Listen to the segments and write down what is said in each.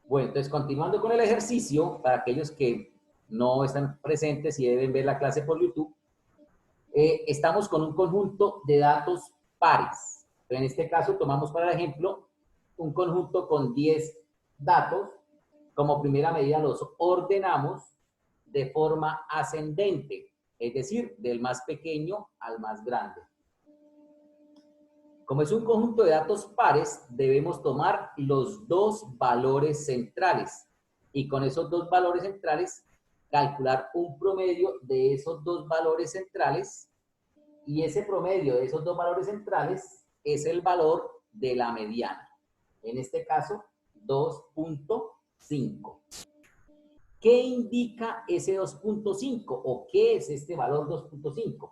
Bueno, entonces continuando con el ejercicio, para aquellos que no están presentes y deben ver la clase por YouTube, estamos con un conjunto de datos pares. En este caso tomamos para ejemplo un conjunto con 10 datos. Como primera medida los ordenamos de forma ascendente, es decir, del más pequeño al más grande. Como es un conjunto de datos pares, debemos tomar los dos valores centrales y con esos dos valores centrales calcular un promedio de esos dos valores centrales y ese promedio de esos dos valores centrales es el valor de la mediana. En este caso, 2.5. ¿Qué indica ese 2.5 o qué es este valor 2.5?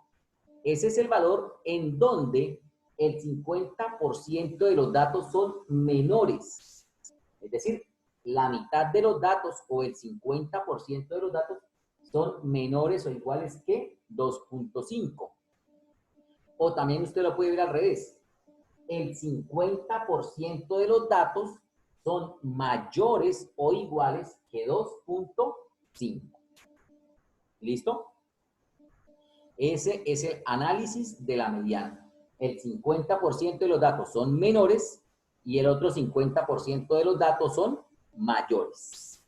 Ese es el valor en donde el 50% de los datos son menores. Es decir, la mitad de los datos o el 50% de los datos son menores o iguales que 2.5. O también usted lo puede ver al revés. El 50% de los datos son mayores o iguales que 2.5. ¿Listo? Ese es el análisis de la mediana. El 50% de los datos son menores y el otro 50% de los datos son mayores.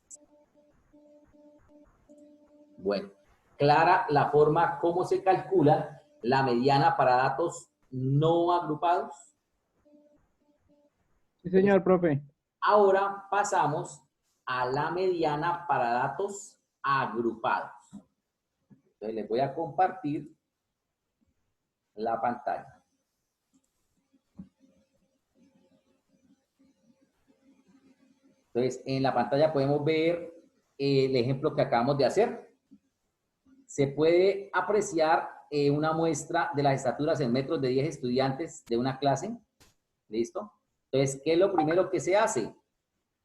Bueno, clara la forma cómo se calcula la mediana para datos no agrupados. Sí, señor, profe. Ahora pasamos a la mediana para datos agrupados. Entonces les voy a compartir la pantalla. Entonces, en la pantalla podemos ver el ejemplo que acabamos de hacer. Se puede apreciar una muestra de las estaturas en metros de 10 estudiantes de una clase. ¿Listo? Entonces, ¿qué es lo primero que se hace?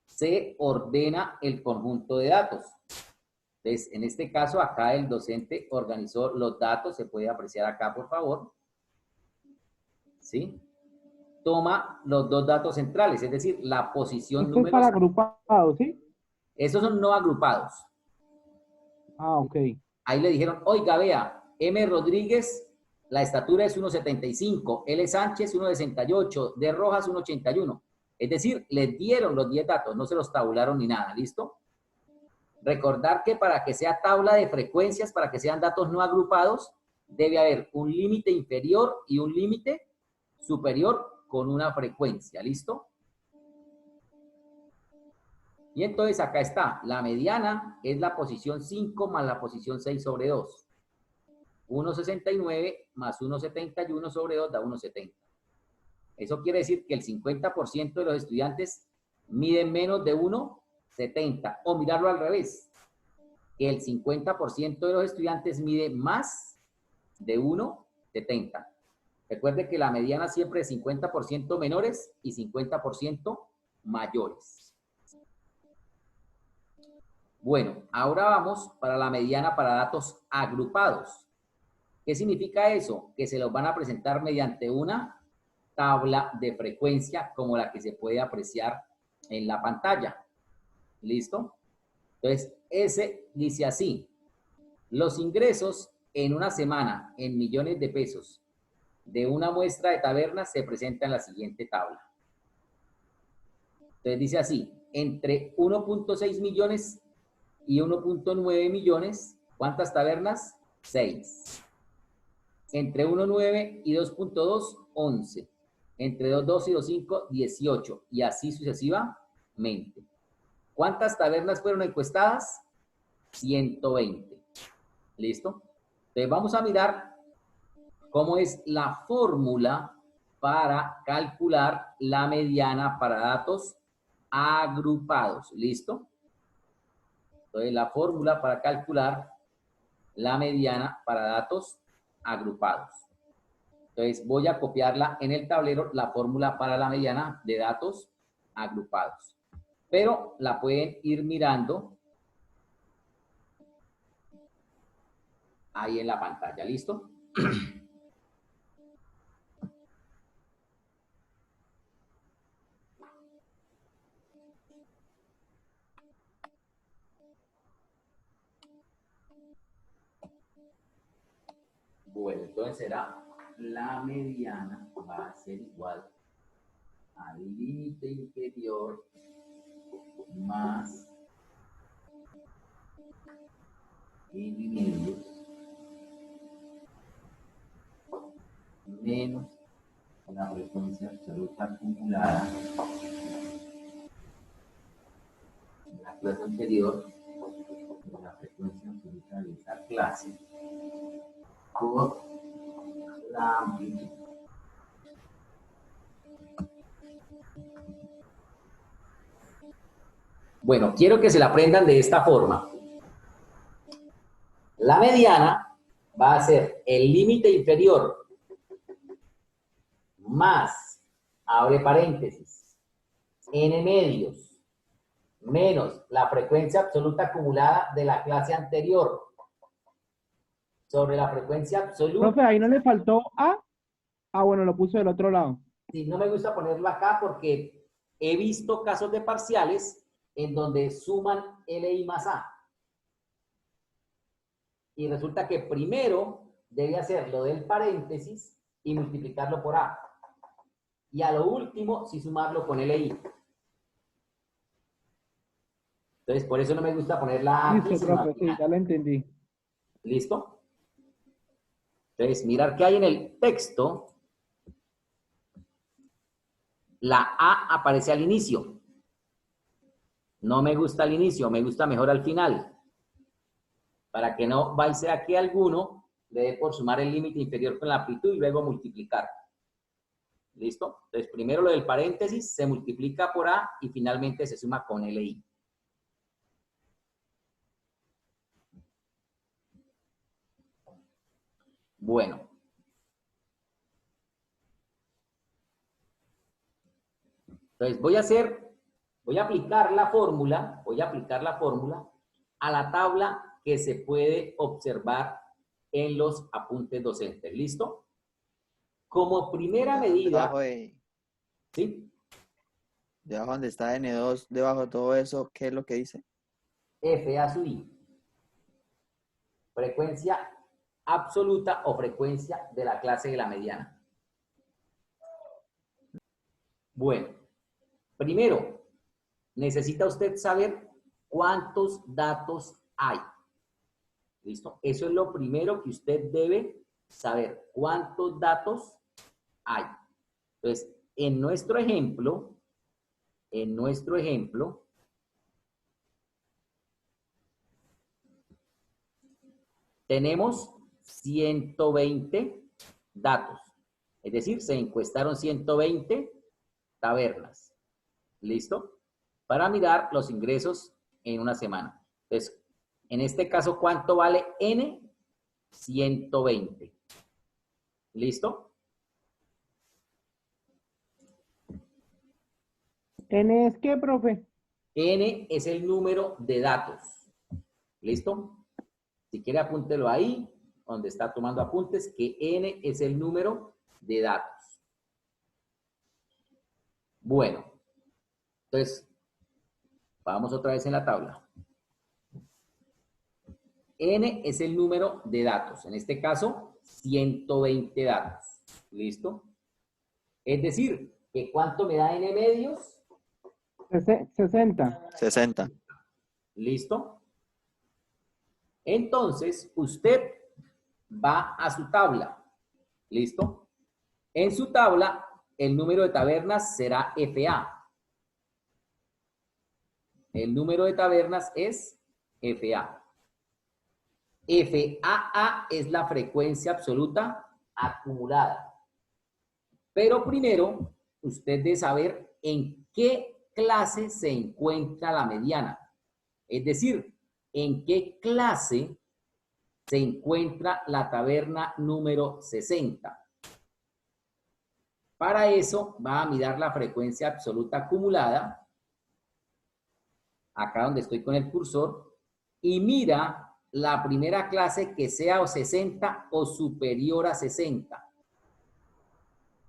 Se ordena el conjunto de datos. Entonces, en este caso, acá el docente organizó los datos. Se puede apreciar acá, por favor. ¿Sí? Toma los dos datos centrales, es decir, la posición Esto es número. para agrupados, ¿sí? Esos son no agrupados. Ah, ok. Ahí le dijeron, oiga, vea, M. Rodríguez, la estatura es 1,75, L. Sánchez 1,68, D. Rojas 1,81. Es decir, les dieron los 10 datos, no se los tabularon ni nada, ¿listo? Recordar que para que sea tabla de frecuencias, para que sean datos no agrupados, debe haber un límite inferior y un límite superior con una frecuencia, ¿listo? Y entonces acá está, la mediana es la posición 5 más la posición 6 sobre 2. 1,69 más 1,71 sobre 2 da 1,70. Eso quiere decir que el 50% de los estudiantes miden menos de 1,70. O mirarlo al revés, que el 50% de los estudiantes mide más de 1,70. Recuerde que la mediana siempre es 50% menores y 50% mayores. Bueno, ahora vamos para la mediana para datos agrupados. ¿Qué significa eso? Que se los van a presentar mediante una tabla de frecuencia como la que se puede apreciar en la pantalla. ¿Listo? Entonces, ese dice así. Los ingresos en una semana en millones de pesos de una muestra de tabernas se presenta en la siguiente tabla. Entonces dice así, entre 1.6 millones y 1.9 millones, ¿cuántas tabernas? 6. Entre 1.9 y 2.2, 11. Entre 2.2 y 2.5, 18. Y así sucesivamente. ¿Cuántas tabernas fueron encuestadas? 120. ¿Listo? Entonces vamos a mirar cómo es la fórmula para calcular la mediana para datos agrupados. ¿Listo? Entonces la fórmula para calcular la mediana para datos agrupados. Entonces voy a copiarla en el tablero, la fórmula para la mediana de datos agrupados. Pero la pueden ir mirando ahí en la pantalla. ¿Listo? Bueno, entonces será la mediana va a ser igual al límite inferior más medios menos la frecuencia absoluta acumulada en la clase anterior de la frecuencia absoluta de esa clase por la amplitud. Bueno, quiero que se la aprendan de esta forma. La mediana va a ser el límite inferior más, abre paréntesis, n medios menos la frecuencia absoluta acumulada de la clase anterior sobre la frecuencia absoluta. Profe, ahí no le faltó A. Ah, bueno, lo puso del otro lado. Sí, no me gusta ponerlo acá porque he visto casos de parciales en donde suman LI más A. Y resulta que primero debe hacer lo del paréntesis y multiplicarlo por A. Y a lo último, sí sumarlo con LI. Entonces, por eso no me gusta ponerla aquí. Listo, profe, sí, ya lo entendí. ¿Listo? Entonces, mirar qué hay en el texto. La A aparece al inicio. No me gusta al inicio, me gusta mejor al final. Para que no vaya a que alguno le dé por sumar el límite inferior con la amplitud y luego multiplicar. ¿Listo? Entonces, primero lo del paréntesis se multiplica por A y finalmente se suma con LI. Bueno. Entonces, voy a aplicar la fórmula a la tabla que se puede observar en los apuntes docentes. ¿Listo? Como primera medida... ¿Sí? Debajo donde está N2, debajo de todo eso, ¿qué es lo que dice? FA sub I. Frecuencia absoluta o frecuencia de la clase de la mediana. Bueno, primero, necesita usted saber cuántos datos hay. ¿Listo? Eso es lo primero que usted debe saber. ¿Cuántos datos hay? Entonces, en nuestro ejemplo, tenemos 120 datos. Es decir, se encuestaron 120 tabernas. ¿Listo? Para mirar los ingresos en una semana. Entonces, en este caso, ¿cuánto vale N? 120. ¿Listo? ¿N es qué, profe? N es el número de datos. ¿Listo? Si quiere apúntelo ahí, donde está tomando apuntes, que N es el número de datos. Bueno, entonces, vamos otra vez en la tabla. N es el número de datos. En este caso, 120 datos. ¿Listo? Es decir, que ¿cuánto me da N medios? 60. 60. ¿Listo? Entonces, usted va a su tabla. ¿Listo? En su tabla, el número de tabernas será FA. El número de tabernas es FA. FAA es la frecuencia absoluta acumulada. Pero primero, usted debe saber en qué clase se encuentra la mediana. Es decir, en qué clase se encuentra la taberna número 60. Para eso va a mirar la frecuencia absoluta acumulada, acá donde estoy con el cursor, y mira la primera clase que sea o 60 o superior a 60.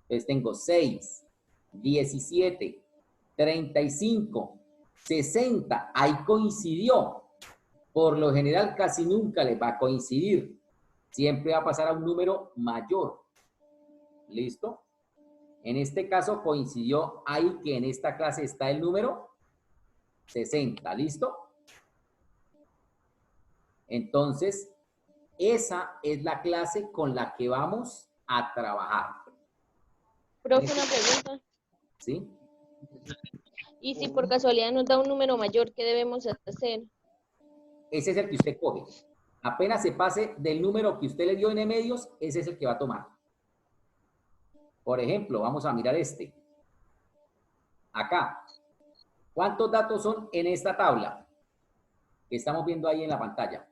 Entonces tengo 6, 17, 35, 60. Ahí coincidió. Por lo general casi nunca les va a coincidir. siempre va a pasar a un número mayor. ¿Listo? En este caso coincidió ahí que en esta clase está el número 60. ¿Listo? Entonces, esa es la clase con la que vamos a trabajar. Profe, una pregunta. ¿Sí? Y si por casualidad nos da un número mayor, ¿qué debemos hacer? Ese es el que usted coge. Apenas se pase del número que usted le dio en medios, ese es el que va a tomar. Por ejemplo, vamos a mirar este. Acá. ¿Cuántos datos son en esta tabla que estamos viendo ahí en la pantalla?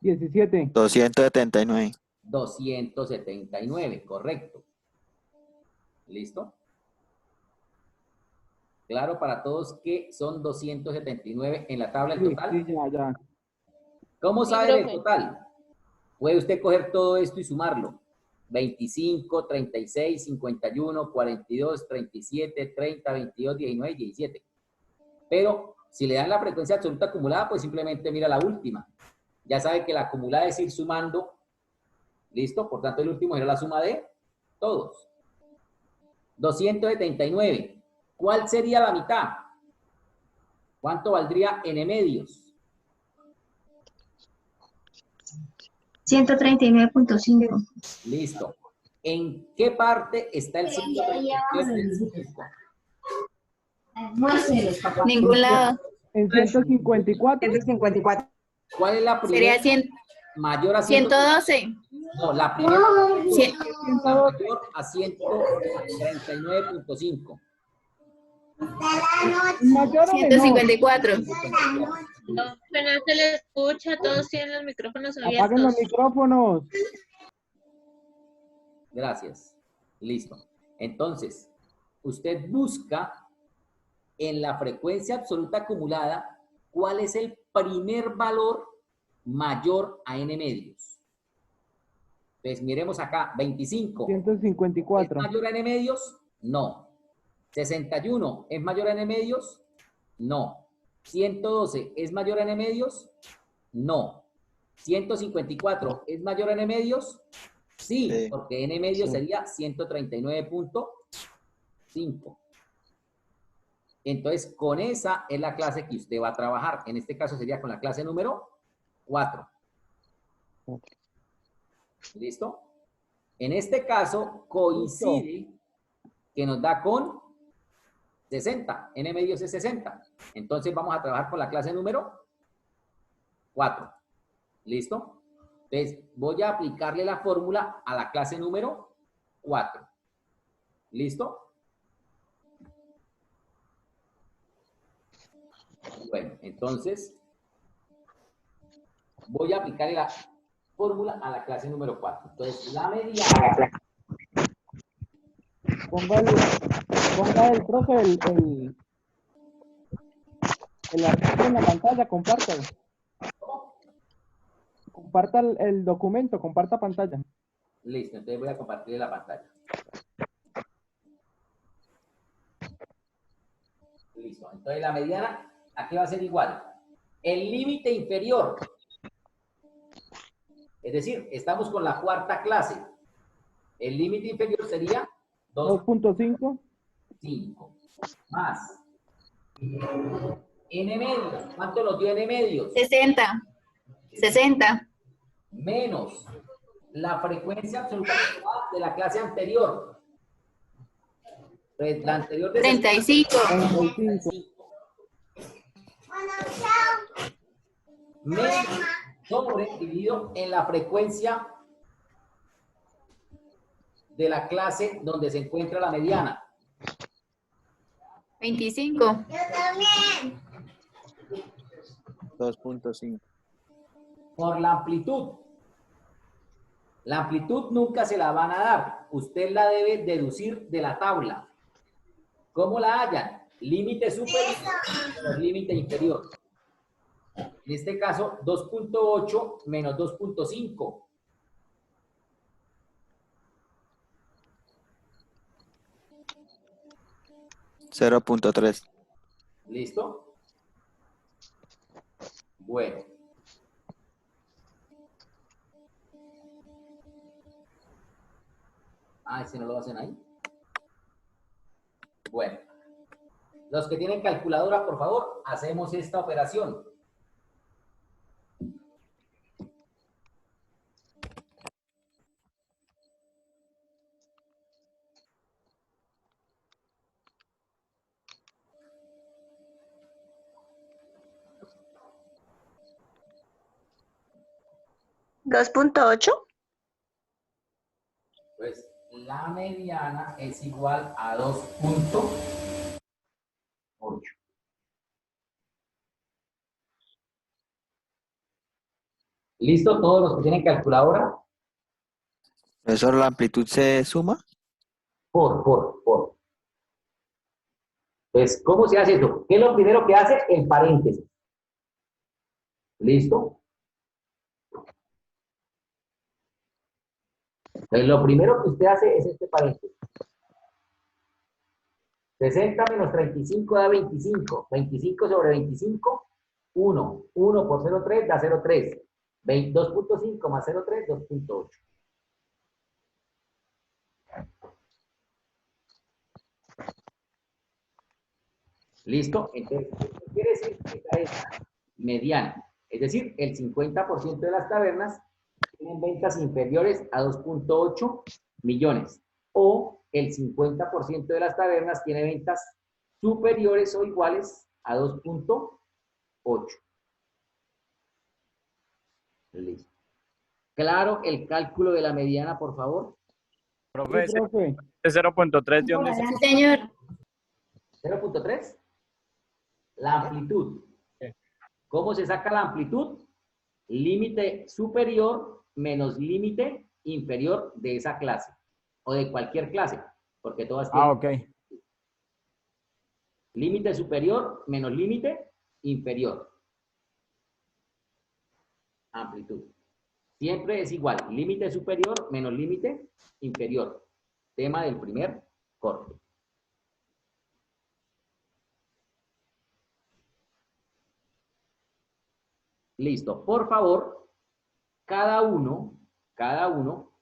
17. 279. 279, correcto. ¿Listo? Claro para todos que son 279 en la tabla en Sí, total. sí, ya. ¿Cómo Sí, sabe el profe. total? Puede usted coger todo esto y sumarlo. 25, 36, 51, 42, 37, 30, 22, 19, 17. Pero si le dan la frecuencia absoluta acumulada, pues simplemente mira la última. Ya sabe que la acumulada es ir sumando. ¿Listo? Por tanto, el último era la suma de todos. 279. ¿Cuál sería la mitad? ¿Cuánto valdría n medios? 139.5. Listo. ¿En qué parte está el 139.5? Ningún lado. En 154. 154. ¿Cuál es la primera Sería 100, mayor a 112. No, la primera Cien- la mayor a 139.5. Mayor o menor. 154. No, no se le escucha, todos tienen los micrófonos Apaguen los abiertos. micrófonos. Gracias. Listo. Entonces, usted busca en la frecuencia absoluta acumulada cuál es el primer valor mayor a n medios. Entonces, miremos acá, 25. ¿Es 154. mayor a n medios? No. 61, ¿es mayor a n medios? No. 112, ¿es mayor a n medios? No. 154, ¿es mayor a n medios? Sí, Sí. porque n medios Sí. sería 139.5. Entonces, con esa es la clase que usted va a trabajar. En este caso sería con la clase número 4. ¿Listo? En este caso coincide que nos da con 60. N medios es 60. Entonces vamos a trabajar con la clase número 4. ¿Listo? Entonces voy a aplicarle la fórmula a la clase número 4. ¿Listo? Bueno, entonces voy a aplicarle la fórmula a la clase número 4. Entonces la mediana. Ponga el profe el archivo en la pantalla, compártalo. Comparta el documento, comparta pantalla. Listo, entonces voy a compartir la pantalla. Listo, entonces la mediana aquí va a ser igual. El límite inferior, es decir, estamos con la cuarta clase. El límite inferior sería 2.5. 2.5 más n medios. ¿Cuánto nos dio n medios? 60. 60. Menos la frecuencia absoluta de la clase anterior. Pues la anterior de 35. 35. Menos sobre dividido en la frecuencia de la clase donde se encuentra la mediana. 25. 2.5. Por la amplitud. La amplitud nunca se la van a dar. Usted la debe deducir de la tabla. ¿Cómo la hallan? Límite superior menos límite inferior. En este caso, 2.8 menos 2.5. $0.3. ¿Listo? Bueno. Ah, ese no lo hacen ahí. Bueno, los que tienen calculadora, por favor, hacemos esta operación. ¿2.8? Pues la mediana es igual a 2.8. ¿Listo? Todos los que tienen calculadora. Profesor, ¿la amplitud se suma? Por. Pues, ¿cómo se hace eso? ¿Qué es lo primero que hace? El paréntesis. ¿Listo? Pues lo primero que usted hace es este paréntesis. 60 menos 35 da 25. 25 sobre 25, 1. 1 por 0,3 da 0,3. 2.5 más 0,3, 2.8. ¿Listo? Entonces, ¿qué quiere decir? Que esta es mediana. Es decir, el 50% de las tabernas tienen ventas inferiores a 2.8 millones. O el 50% de las tabernas tiene ventas superiores o iguales a 2.8. Listo. Claro, el cálculo de la mediana, por favor. Sí, profe. ¿Es 0.3 de dónde se Sí, señor. 0.3. La amplitud. ¿Cómo se saca la amplitud? Límite superior menos límite inferior de esa clase. O de cualquier clase. Porque todas tienen. Ah, ok. Límite superior menos límite inferior. Amplitud. Siempre es igual. Límite superior menos límite inferior. Tema del primer corte. Listo. Por favor, cada uno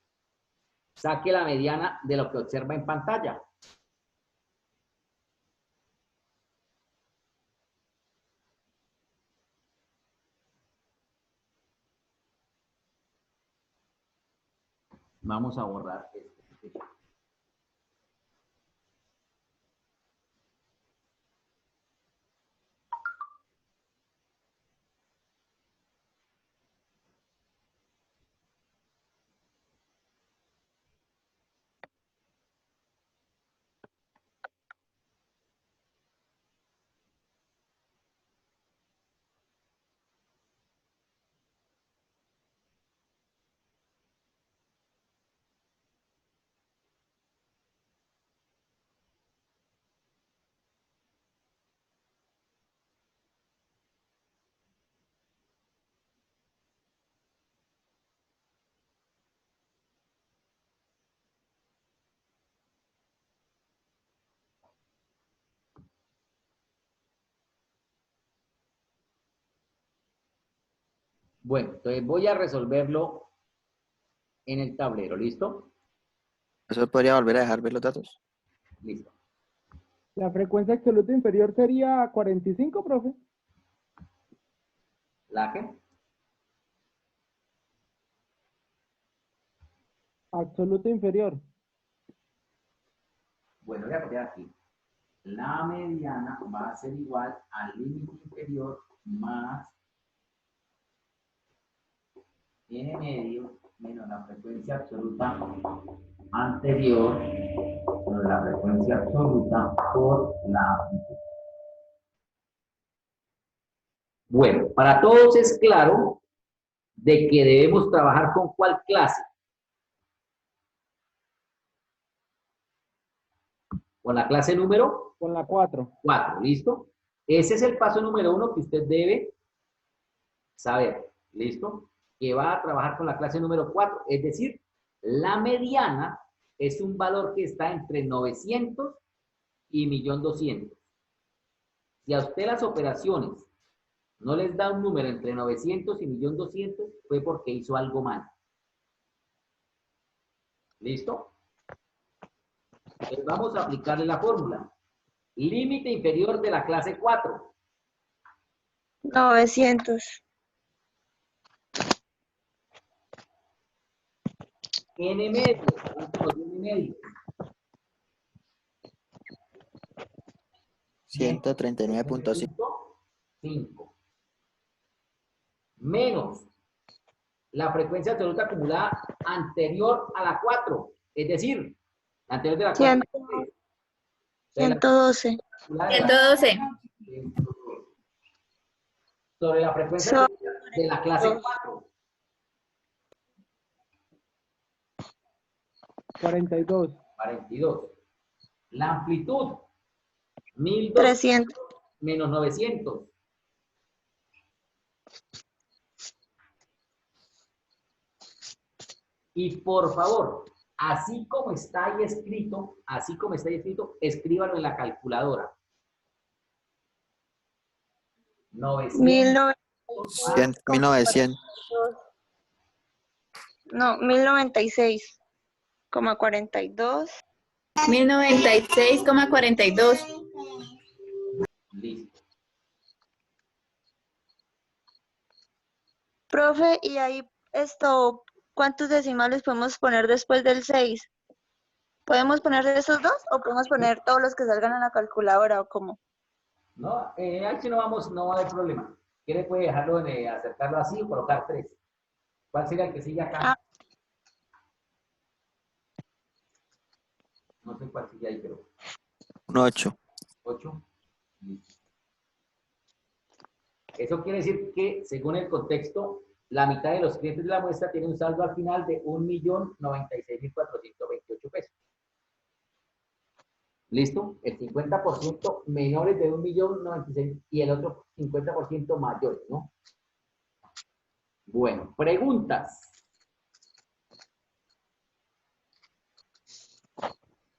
saque la mediana de lo que observa en pantalla. Vamos a borrar esto. Bueno, entonces voy a resolverlo en el tablero. ¿Listo? ¿Eso podría volver a dejar ver los datos? Listo. La frecuencia absoluta inferior sería 45, profe. ¿La qué? Absoluta inferior. Bueno, voy a copiar aquí. La mediana va a ser igual al límite inferior más n medio menos la frecuencia absoluta anterior menos la frecuencia absoluta por la amplitud. Bueno, para todos es claro de que debemos trabajar con cuál clase. Con la clase número Con la 4. 4, ¿listo? Ese es el paso número 1 que usted debe saber, ¿listo? Que va a trabajar con la clase número 4, es decir, la mediana es un valor que está entre 900 y 1.200.000. Si a usted las operaciones no les da un número entre 900 y 1.200.000, fue porque hizo algo mal. ¿Listo? Entonces vamos a aplicarle la fórmula. Límite inferior de la clase 4. 900. N medio. ¿Cuánto nos dio N medio? 139.5. 5. Menos la frecuencia absoluta acumulada anterior a la 4. Es decir, la anterior de la 4. 112. 112. Sobre la frecuencia de la clase 4. 42. 42. La amplitud. 1200 300. menos 900. Y por favor, así como está ahí escrito, escríbalo en la calculadora. 900. 1900. No, 1096,42. 1096,42. Listo. Profe, y ahí ¿cuántos decimales podemos poner después del 6? ¿Podemos poner esos dos o podemos poner todos los que salgan en la calculadora o cómo? No, aquí no va a haber problema. ¿Quiere puede dejarlo acercarlo así o colocar 3? ¿Cuál sería el que sigue acá? No sé cuál sigue ahí, pero Un 8. 8. Eso quiere decir que, según el contexto, la mitad de los clientes de la muestra tienen un saldo al final de 1.096.428 pesos. ¿Listo? El 50% menores de 1.096.000 y el otro 50% mayores, ¿no? Bueno, preguntas.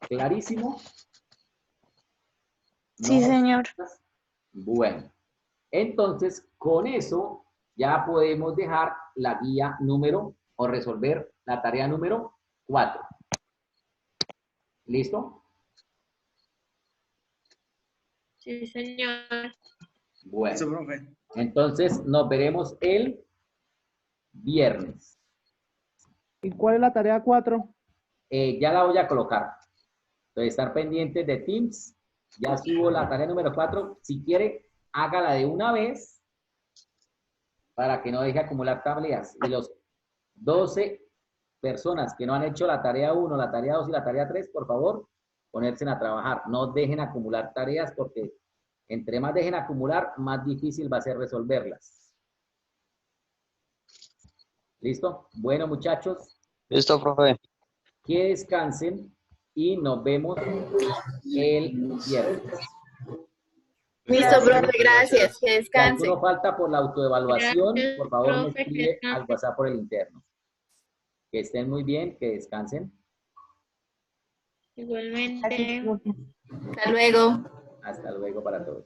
¿Clarísimo? Sí, ¿No? señor. Bueno, entonces con eso ya podemos dejar la guía número o resolver la tarea número 4. ¿Listo? Sí, señor. Bueno, entonces nos veremos el viernes. ¿Y cuál es la tarea 4? Ya la voy a colocar. Entonces, estar pendientes de Teams. Ya subo la tarea número 4. Si quiere, hágala de una vez para que no deje acumular tareas. Y los 12 personas que no han hecho la tarea 1, la tarea 2 y la tarea 3, por favor, ponerse a trabajar. No dejen acumular tareas porque entre más dejen acumular, más difícil va a ser resolverlas. ¿Listo? Bueno, muchachos. Listo, profe. Que descansen y nos vemos el viernes. Listo, profe, gracias. Que Si descanse. alguno falta por la autoevaluación, Gracias, por favor me profe, que escribe descanse. al WhatsApp por el interno. Que estén muy bien, que descansen. Igualmente. Hasta luego. Hasta luego para todos.